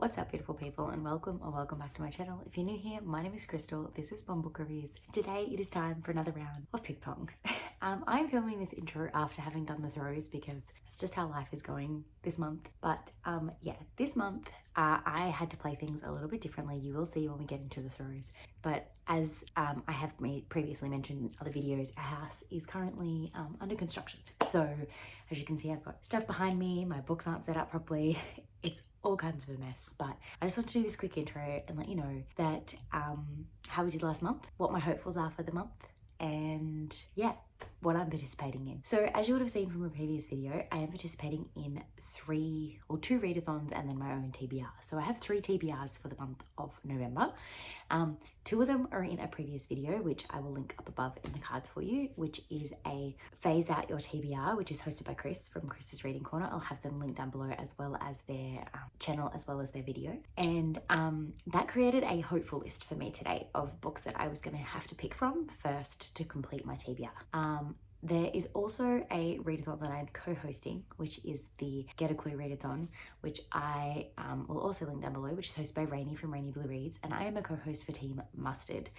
What's up, beautiful people, and welcome back to my channel. If you're new here, my name is Crystal. This is Bomb Book Reviews. Today it is time for another round of PickPong. I'm filming this intro after having done the throws because that's just how life is going this month. But yeah, this month I had to play things a little bit differently. You will see when we get into the throws. But as I have previously mentioned in other videos, our house is currently under construction. So as you can see, I've got stuff behind me, my books aren't set up properly. It's all kinds of a mess, but I just want to do this quick intro and let you know that how we did last month, what my hopefuls are for the month, and yeah, what I'm participating in. So as you would have seen from a previous video, I am participating in two readathons and then my own TBR. So I have 3 TBRs for the month of November. 2 of them are in a previous video, which I will link up above in the cards for you, which is a phase out your TBR, which is hosted by Chris from Chris's Reading Corner. I'll have them linked down below, as well as their channel, as well as their video. And that created a hopeful list for me today of books that I was going to have to pick from first to complete my TBR. There is also a readathon that I'm co-hosting, which is the Get a Clue readathon, which I will also link down below, which is hosted by Rainy from Rainy Blue Reads, and I am a co-host for Team Mustard.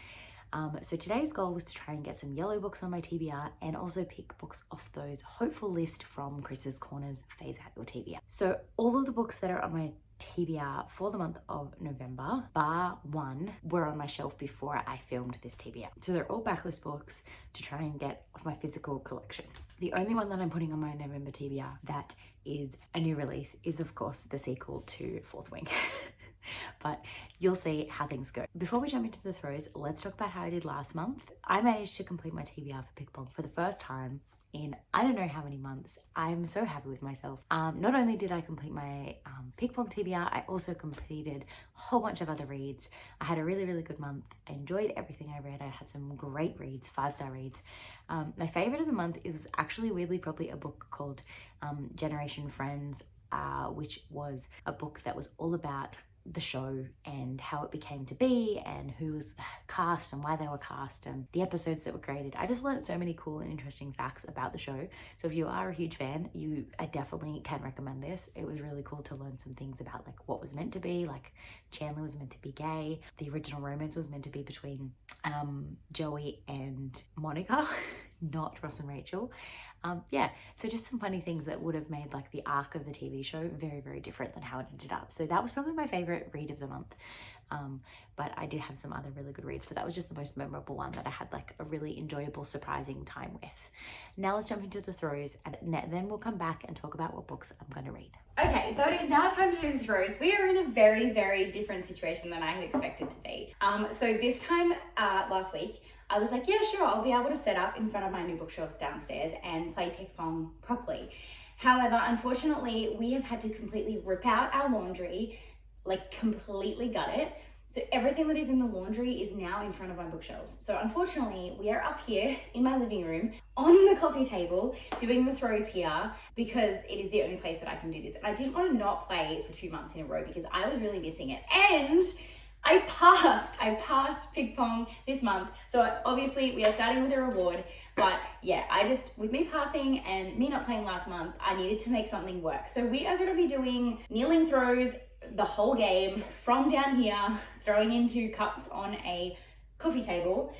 So today's goal was to try and get some yellow books on my TBR and also pick books off those hopeful list from Chris's Corner's Phase Out Your TBR. So all of the books that are on my TBR for the month of November, bar one, were on my shelf before I filmed this TBR. So they're all backlist books to try and get off my physical collection. The only one that I'm putting on my November TBR that is a new release is, of course, the sequel to Fourth Wing. But you'll see how things go. Before we jump into the throws, let's talk about how I did last month. I managed to complete my TBR for PickPong for the first time in I don't know how many months. I'm so happy with myself. Not only did I complete my PickPong TBR, I also completed a whole bunch of other reads. I had a really good month. I enjoyed everything I read. I had some great reads, 5-star reads. My favorite of the month is actually weirdly probably a book called Generation Friends, which was a book that was all about the show and how it became to be and who was cast and why they were cast and the episodes that were created. I just learned so many cool and interesting facts about the show. So if you are a huge fan, I definitely can recommend this. It was really cool to learn some things about like what was meant to be, like Chandler was meant to be gay. The original romance was meant to be between Joey and Monica, not Ross and Rachel. Yeah, so just some funny things that would have made like the arc of the TV show very different than how it ended up. So that was probably my favorite read of the month. But I did have some other really good reads, but that was just the most memorable one that I had like a really enjoyable, surprising time with. Now let's jump into the throws, and then we'll come back and talk about what books I'm going to read. Okay, so it is now time to do the throws. We are in a very different situation than I had expected to be. So this time last week, I was like, yeah, sure, I'll be able to set up in front of my new bookshelves downstairs and play PickPong properly. However, unfortunately, we have had to completely rip out our laundry, like completely gut it. So everything that is in the laundry is now in front of my bookshelves. So unfortunately, we are up here in my living room on the coffee table doing the throws here because it is the only place that I can do this. And I didn't want to not play for 2 months in a row because I was really missing it. And I passed PickPong this month. So obviously we are starting with a reward, but yeah, with me passing and me not playing last month, I needed to make something work. So we are gonna be doing kneeling throws the whole game from down here, throwing into cups on a coffee table.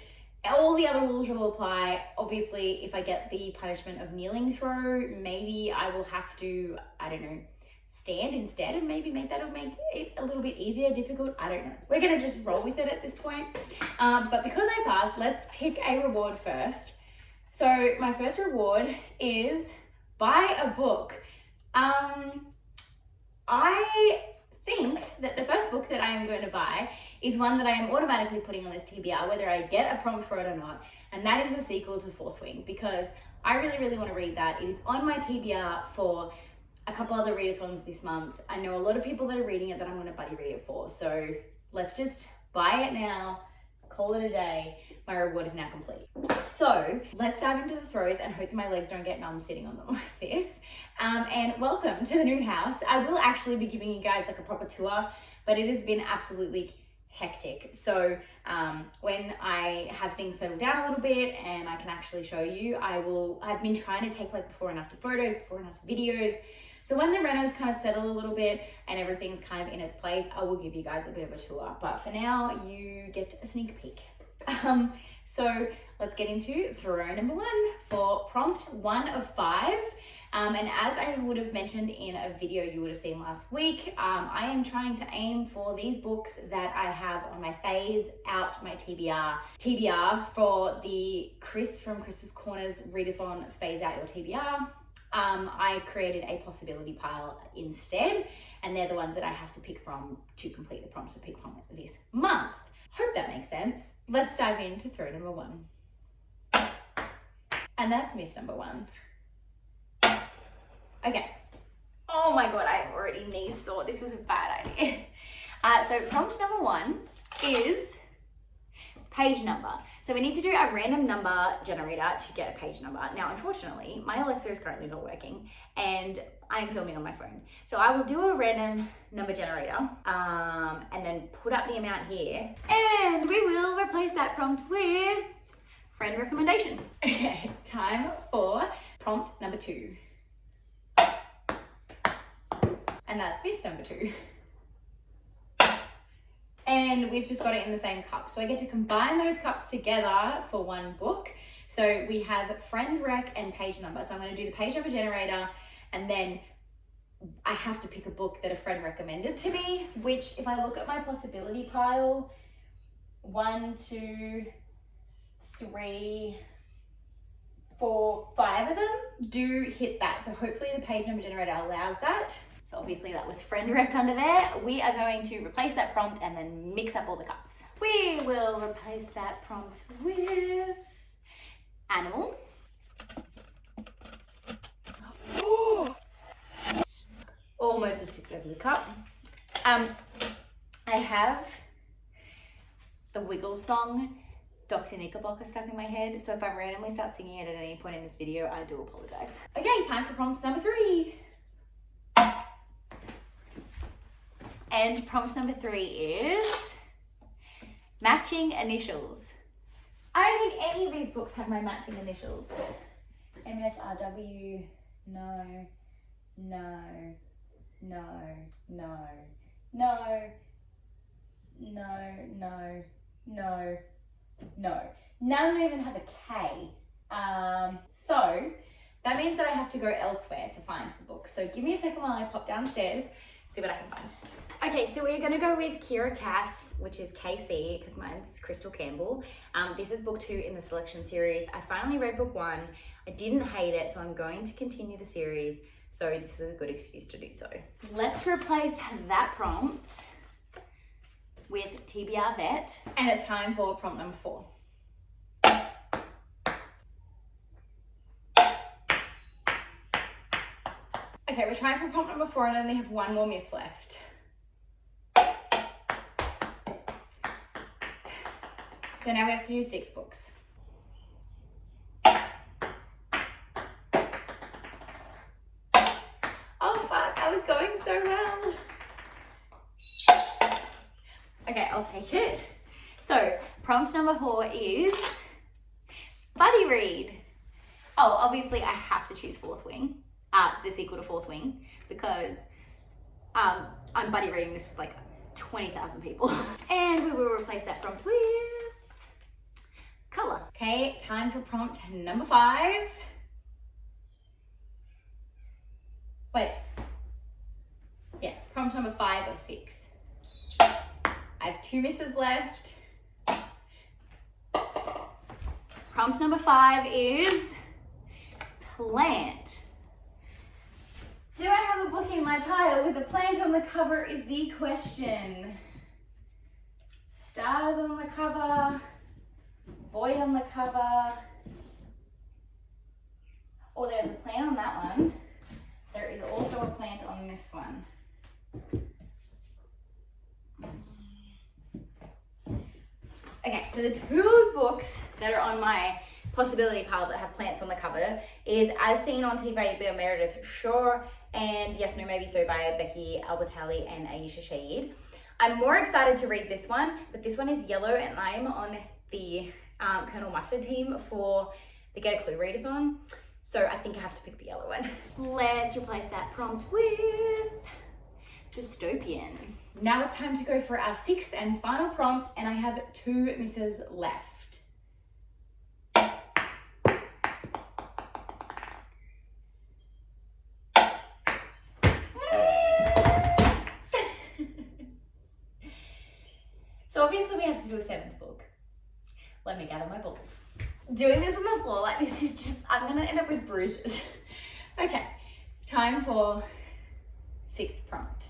All the other rules will apply. Obviously, if I get the punishment of kneeling throw, maybe I will have to, I don't know, stand instead, and maybe that'll make it a little bit easier, difficult, I don't know. We're gonna just roll with it at this point. But because I passed, let's pick a reward first. So my first reward is buy a book. I think that the first book that I am going to buy is one that I am automatically putting on this TBR, whether I get a prompt for it or not, and that is the sequel to Fourth Wing, because I really want to read that. It is on my TBR for a couple other readathons this month. I know a lot of people that are reading it that I'm going to buddy read it for. So let's just buy it now, call it a day. My reward is now complete. So let's dive into the throws and hope that my legs don't get numb sitting on them like this. And welcome to the new house. I will actually be giving you guys like a proper tour, but it has been absolutely hectic. So when I have things settled down a little bit and I can actually show you, I've been trying to take like before and after photos, before and after videos, So when the renos kind of settle a little bit and everything's kind of in its place, I will give you guys a bit of a tour. But for now, you get a sneak peek. So let's get into throw number 1 for prompt 1 of 5. And as I would have mentioned in a video you would have seen last week, I am trying to aim for these books that I have on my phase out, my TBR for the Chris from Chris's Corners Readathon Phase Out Your TBR. I created a possibility pile instead, and they're the ones that I have to pick from to complete the prompt for PickPong this month. Hope that makes sense. Let's dive into throw number 1. And that's miss number 1. Okay. Oh my God, I already knee sore. This was a bad idea. So prompt number 1 is page number. So we need to do a random number generator to get a page number. Now, unfortunately, my Alexa is currently not working and I'm filming on my phone. So I will do a random number generator and then put up the amount here. And we will replace that prompt with friend recommendation. Okay, time for prompt number 2. And that's miss number 2. And we've just got it in the same cup. So I get to combine those cups together for one book. So we have friend rec and page number. So I'm going to do the page number generator, and then I have to pick a book that a friend recommended to me, which if I look at my possibility pile, 1, 2, 3, 4, 5 of them do hit that. So hopefully the page number generator allows that. So obviously that was friend rec under there. We are going to replace that prompt and then mix up all the cups. We will replace that prompt with animal. Oh. Almost just tipped over the cup. I have the Wiggles song, Dr. Knickerbocker, stuck in my head. So if I randomly start singing it at any point in this video, I do apologize. Okay, time for prompt number 3. And prompt number 3 is matching initials. I don't think any of these books have my matching initials. MSRW, no, no, no, no, no, no, no, no, no. None of them even have a K. So that means that I have to go elsewhere to find the book. So give me a second while I pop downstairs, see what I can find. Okay, so we're gonna go with Kira Cass, which is KC, because mine's Crystal Campbell. This is book 2 in the selection series. I finally read book 1. I didn't hate it, so I'm going to continue the series. So this is a good excuse to do so. Let's replace that prompt with TBR Vet. And it's time for prompt number 4. Okay, we're trying for prompt number 4 and I only have one more miss left. So now we have to do 6 books. Oh fuck, I was going so well. Okay, I'll take it. So prompt number 4 is buddy read. Oh, obviously I have to choose Fourth Wing, the sequel to Fourth Wing, because I'm buddy reading this with like 20,000 people. And we will replace that prompt with color. Okay, time for prompt number 5. Wait. Yeah, prompt number 5 of 6. I have 2 misses left. Prompt number 5 is plant. Do I have a book in my pile with a plant on the cover is the question. Stars on the cover. Boy on the cover. Oh, there's a plant on that one. There is also a plant on this one. Okay, so the 2 books that are on my possibility pile that have plants on the cover is As Seen on TV by Meredith Shaw and Yes, No, Maybe So by Becky Albertalli and Aisha Shahid. I'm more excited to read this one, but this one is yellow and I'm on the Colonel Mustard team for the Get a Clue Readathon. So I think I have to pick the yellow one. Let's replace that prompt with dystopian. Now it's time to go for our 6th and final prompt, and I have 2 misses left. So obviously we have to do a 7th book. Let me gather my balls. Doing this on the floor like this is just, I'm gonna end up with bruises. Okay, time for 6th prompt.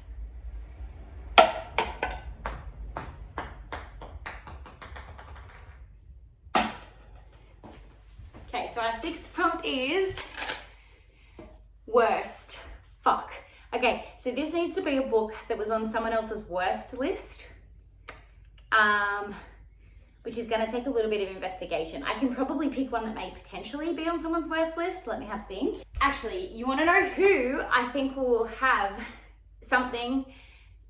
Okay, so our 6th prompt is worst. Fuck. Okay, so this needs to be a book that was on someone else's worst list. Which is going to take a little bit of investigation. I can probably pick one that may potentially be on someone's worst list. Let me have a think. Actually, you want to know who I think will have something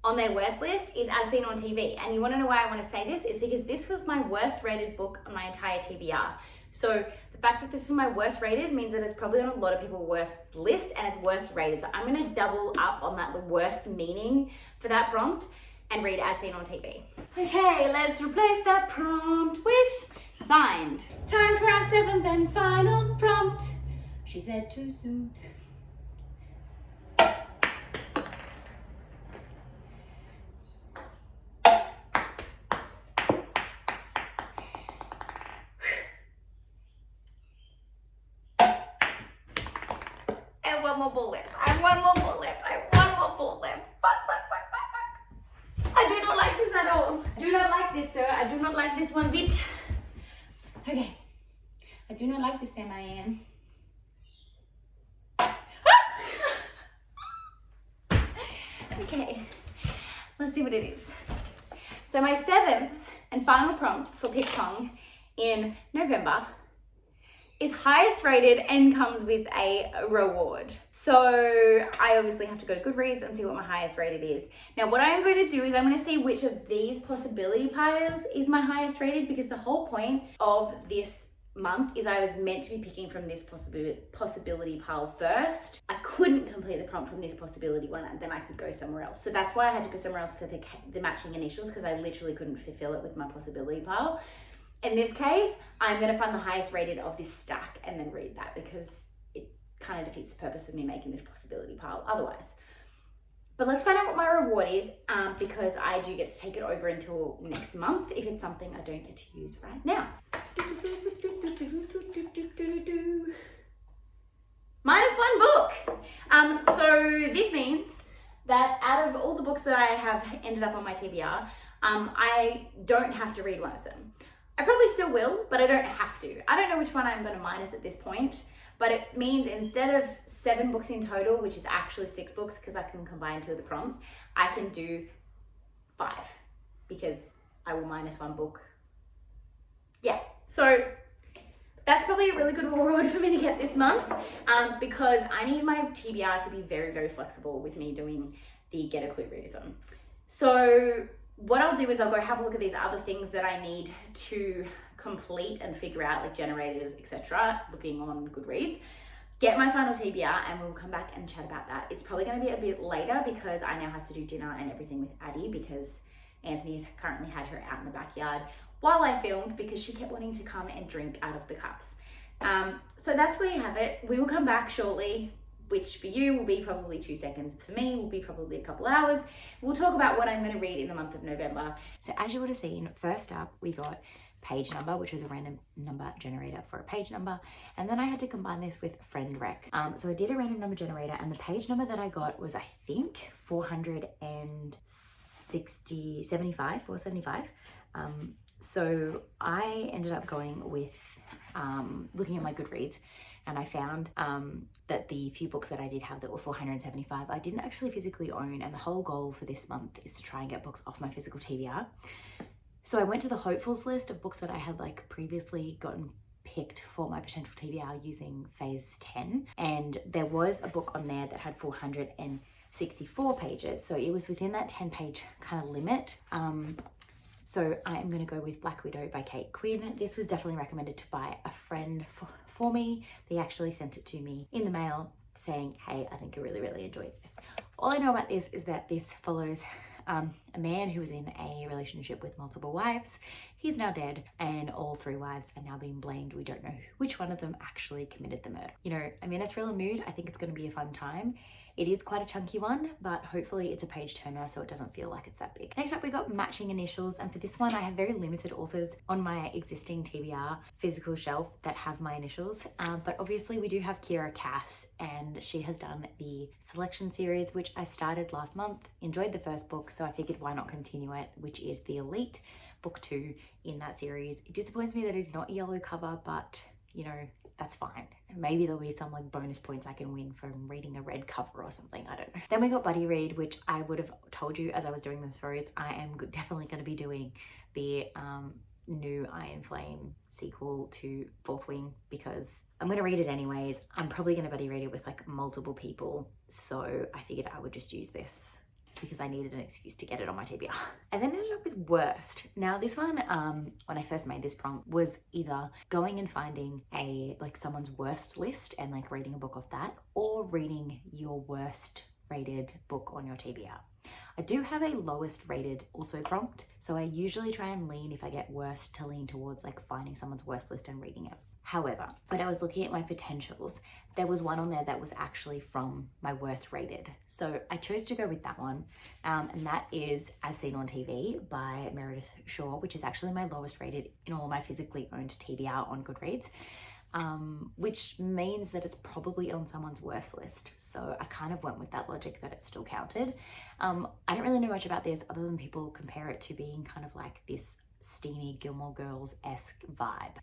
on their worst list is As Seen on TV. And you want to know why I want to say this is because this was my worst rated book on my entire TBR. So the fact that this is my worst rated means that it's probably on a lot of people's worst lists and it's worst rated. So I'm going to double up on that, the worst meaning for that prompt, and read As Seen on TV. Okay, let's replace that prompt with signed. Time for our 7th and final prompt. She said too soon. And one more ball left. I have one more ball left. I have one more ball left. Fuck. I do not like this at all. I do not like this, sir. I do not like this one bit. Okay. I do not like this, Sam. Okay. Let's see what it is. So my 7th and final prompt for PickPong in November is highest rated and comes with a reward. So I obviously have to go to Goodreads and see what my highest rated is. Now what I am going to do is I'm going to see which of these possibility piles is my highest rated, because the whole point of this month is I was meant to be picking from this possibility pile first. I couldn't complete the prompt from this possibility one, and then I could go somewhere else. So that's why I had to go somewhere else for the matching initials, because I literally couldn't fulfill it with my possibility pile. In this case, I'm going to find the highest rated of this stack and then read that, because it kind of defeats the purpose of me making this possibility pile otherwise. But let's find out what my reward is, because I do get to take it over until next month if it's something I don't get to use right now. -1 book. So this means that out of all the books that I have ended up on my TBR, I don't have to read one of them. I probably still will, but I don't have to. I don't know which one I'm going to minus at this point, but it means instead of 7 books in total, which is actually 6 books because I can combine 2 of the prompts, I can do 5 because I will -1 book. Yeah, so that's probably a really good reward for me to get this month, because I need my TBR to be very, very flexible with me doing the Get a Clue readathon. So what I'll do is I'll go have a look at these other things that I need to complete and figure out, like generators, etc., looking on Goodreads, get my final TBR, and we'll come back and chat about that. It's probably going to be a bit later because I now have to do dinner and everything with Addie, because Anthony's currently had her out in the backyard while I filmed because she kept wanting to come and drink out of the cups. So that's where you have it. We will come back shortly, which for you will be probably 2 seconds. For me will be probably a couple hours. We'll talk about what I'm going to read in the month of November. So as you would have seen, first up we got page number, which was a random number generator for a page number, and then I had to combine this with friend rec. So I did a random number generator, and the page number that I got was, I think, 475. So I ended up going with looking at my Goodreads, and I found that the few books that I did have that were 475 I didn't actually physically own, and the whole goal for this month is to try and get books off my physical TBR. So I went to the hopefuls list of books that I had like previously gotten picked for my potential TBR using phase 10, and there was a book on there that had 464 pages, so it was within that 10-page kind of limit. So I am going to go with Black Widow by Kate Quinn. This was definitely recommended to by a friend for me. They actually sent it to me in the mail saying, hey, I think you really enjoyed this. All I know about this is that this follows a man who was in a relationship with multiple wives. He's now dead, and all 3 wives are now being blamed. We don't know which one of them actually committed the murder. You know, I'm in a thriller mood. I think it's going to be a fun time. It is quite a chunky one, but hopefully it's a page turner so it doesn't feel like it's that big. Next up, we got matching initials, and for this one I have very limited authors on my existing TBR physical shelf that have my initials, but obviously we do have Kira Cass, and she has done the selection series, which I started last month, enjoyed the first book, so I figured why not continue it, which is the Elite, book 2 in that series. It disappoints me that it's not a yellow cover, but you know, that's fine. Maybe there'll be some like bonus points I can win from reading a red cover or something, I don't know. Then we got Buddy Read, which I would have told you as I was doing the throws, I am definitely going to be doing the new Iron Flame sequel to Fourth Wing, because I'm going to read it anyways. I'm probably going to buddy read it with like multiple people, so I figured I would just use this because I needed an excuse to get it on my TBR. I then ended up with Worst. Now this one, when I first made this prompt, was either going and finding a like someone's worst list and like reading a book off that, or reading your worst rated book on your TBR. I do have a lowest rated also prompt, so I usually try and lean, if I get worst, to lean towards like finding someone's worst list and reading it. However, when I was looking at my potentials, there was one on there that was actually from my worst rated. So I chose to go with that one, and that is As Seen on TV by Meredith Shaw, which is actually my lowest rated in all my physically owned TBR on Goodreads. Which means that it's probably on someone's worst list. So I kind of went with that logic that it still counted. I don't really know much about this other than people compare it to being kind of like this steamy Gilmore Girls-esque vibe.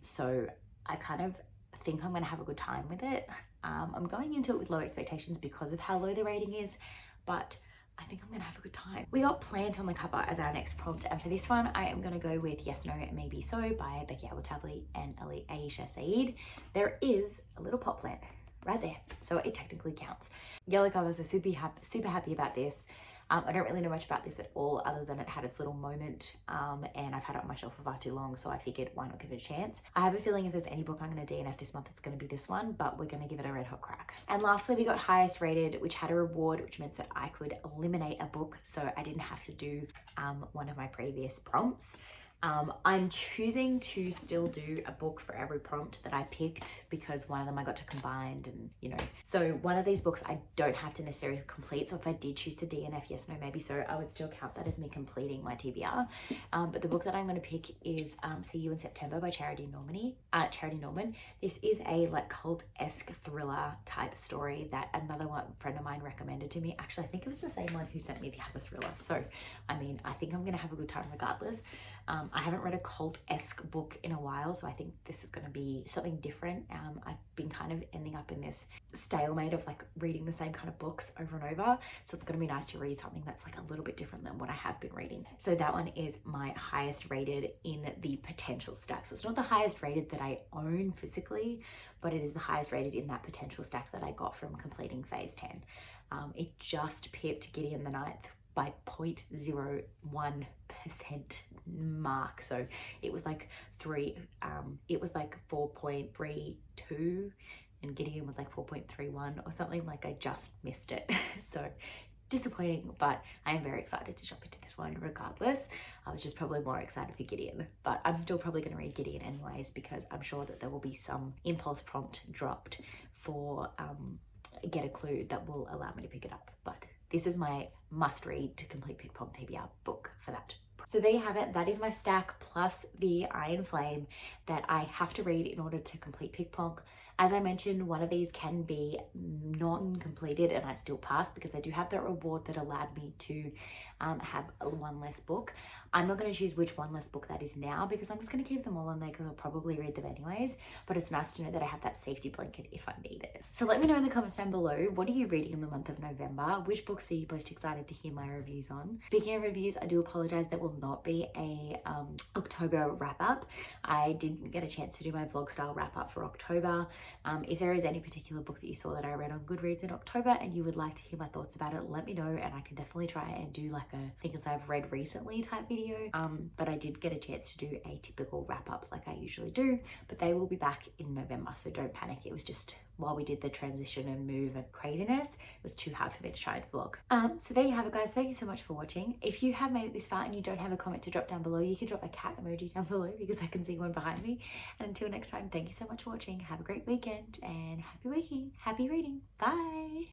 So I kind of think I'm gonna have a good time with it. I'm going into it with low expectations because of how low the rating is, but I think I'm gonna have a good time. We got Plant on the cover as our next prompt, and for this one I am gonna go with Yes, No, Maybe So by Becky Albertabli and Aisha Saeed. There is a little pot plant right there, so it technically counts. Yellow cover, so super happy about this. I don't really know much about this at all other than it had its little moment, and I've had it on my shelf for far too long, so I figured why not give it a chance. I have a feeling if there's any book I'm going to DNF this month, it's going to be this one, but we're going to give it a red hot crack. And lastly, we got Highest Rated, which had a reward, which meant that I could eliminate a book, so I didn't have to do one of my previous prompts. I'm choosing to still do a book for every prompt that I picked because one of them I got to combine, and you know, so one of these books I don't have to necessarily complete, so if I did choose to DNF Yes, No, Maybe So, I would still count that as me completing my TBR. But the book that I'm going to pick is See You in September by Charity Norman. This is a like cult-esque thriller type story that another friend of mine recommended to me. Actually, I think it was the same one who sent me the other thriller, so I mean, I think I'm going to have a good time regardless. I haven't read a cult-esque book in a while, so I think this is going to be something different. I've been kind of ending up in this stalemate of like reading the same kind of books over and over, so it's going to be nice to read something that's like a little bit different than what I have been reading. So that one is my highest rated in the potential stack. So it's not the highest rated that I own physically, but it is the highest rated in that potential stack that I got from completing phase 10. It just pipped Gideon the Ninth by 0.01% mark, so it was like 4.32 and Gideon was like 4.31 or something. Like I just missed it. So disappointing, but I am very excited to jump into this one regardless. I was just probably more excited for Gideon, but I'm still probably going to read Gideon anyways because I'm sure that there will be some impulse prompt dropped for Get a Clue that will allow me to pick it up. But this is my must read to complete PickPong TBR book for that. So there you have it. That is my stack plus the Iron Flame that I have to read in order to complete PickPong. As I mentioned, one of these can be non-completed and I still pass because I do have that reward that allowed me to have one less book. I'm not going to choose which one less book that is now because I'm just going to keep them all on there because I'll probably read them anyways, but it's nice to know that I have that safety blanket if I need it. So let me know in the comments down below, what are you reading in the month of November? Which books are you most excited to hear my reviews on? Speaking of reviews, I do apologize, there will not be a October wrap up. I didn't get a chance to do my vlog style wrap up for October. If there is any particular book that you saw that I read on Goodreads in October and you would like to hear my thoughts about it, let me know and I can definitely try and do like like a things I've read recently type video. But I did get a chance to do a typical wrap up like I usually do, but they will be back in November, so don't panic. It was just while we did the transition and move and craziness, it was too hard for me to try and vlog. So there you have it, guys. Thank you so much for watching. If you have made it this far and you don't have a comment to drop down below, you can drop a cat emoji down below because I can see one behind me. And until next time, thank you so much for watching. Have a great weekend and happy reading. Bye.